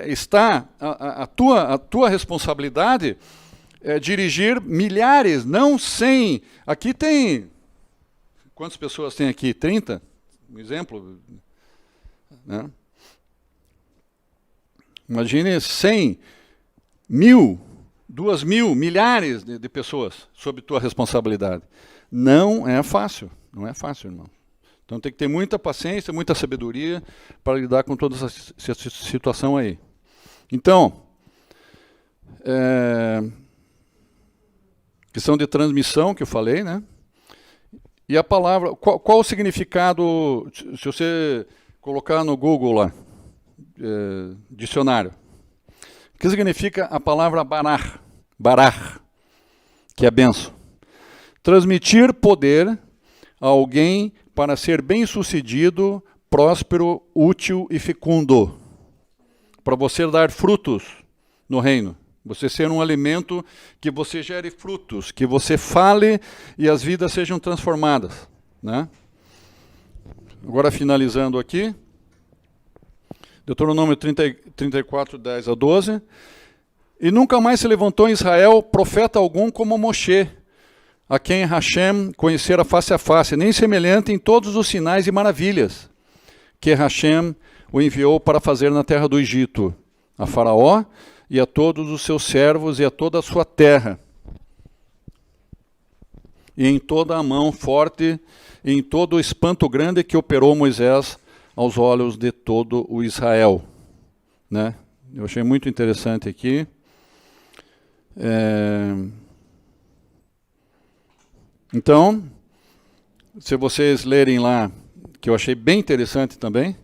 está a tua responsabilidade dirigir milhares, não 100. Aqui tem... Quantas pessoas tem aqui? 30? Um exemplo? Né? Imagine 100, 1000, 2000, milhares de pessoas sob tua responsabilidade. Não é fácil, irmão. Então tem que ter muita paciência, muita sabedoria para lidar com toda essa situação aí. Então, questão de transmissão que eu falei, né? E a palavra, qual o significado, se você colocar no Google lá, dicionário, o que significa a palavra barar, que é benção? Transmitir poder a alguém para ser bem-sucedido, próspero, útil e fecundo. Para você dar frutos no reino. Você ser um alimento que você gere frutos, que você fale e as vidas sejam transformadas. Né? Agora, finalizando aqui. Deuteronômio 34, 10 a 12. E nunca mais se levantou em Israel profeta algum como Moshe, a quem Hashem conhecera face a face, nem semelhante em todos os sinais e maravilhas que Hashem o enviou para fazer na terra do Egito, a Faraó e a todos os seus servos e a toda a sua terra, e em toda a mão forte, e em todo o espanto grande que operou Moisés aos olhos de todo o Israel. Né? Eu achei muito interessante aqui. Então, se vocês lerem lá, que eu achei bem interessante também,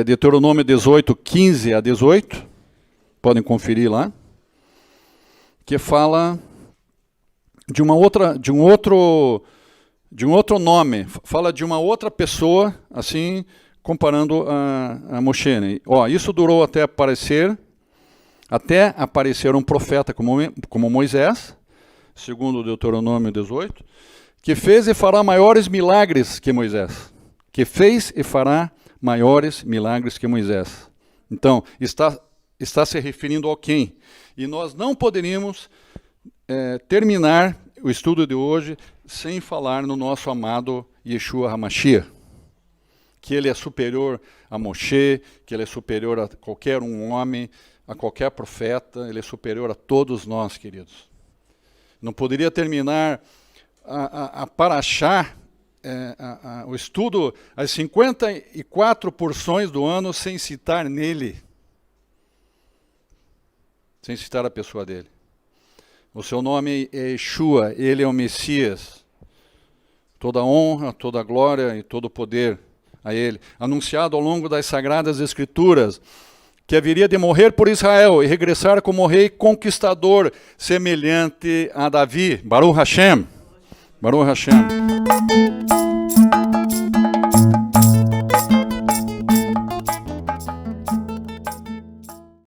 Deuteronômio 18, 15 a 18, podem conferir lá, que fala de um outro nome, fala de uma outra pessoa, assim, comparando a Moshe. Né? Isso durou até aparecer um profeta como Moisés, segundo Deuteronômio 18, que fez e fará maiores milagres que Moisés. Que fez e fará maiores milagres que Moisés. Então, está se referindo a quem? E nós não poderíamos terminar o estudo de hoje sem falar no nosso amado Yeshua HaMashiach, que ele é superior a Moshe, que ele é superior a qualquer um homem, a qualquer profeta, ele é superior a todos nós, queridos. Não poderia terminar a Parashá, o estudo, as 54 porções do ano, sem citar nele, sem citar a pessoa dele. O seu nome é Yeshua, ele é o Messias. Toda honra, toda glória e todo poder a ele. Anunciado ao longo das Sagradas Escrituras, que haveria de morrer por Israel e regressar como rei conquistador, semelhante a Davi. Baruch Hashem. Baruch Hashem.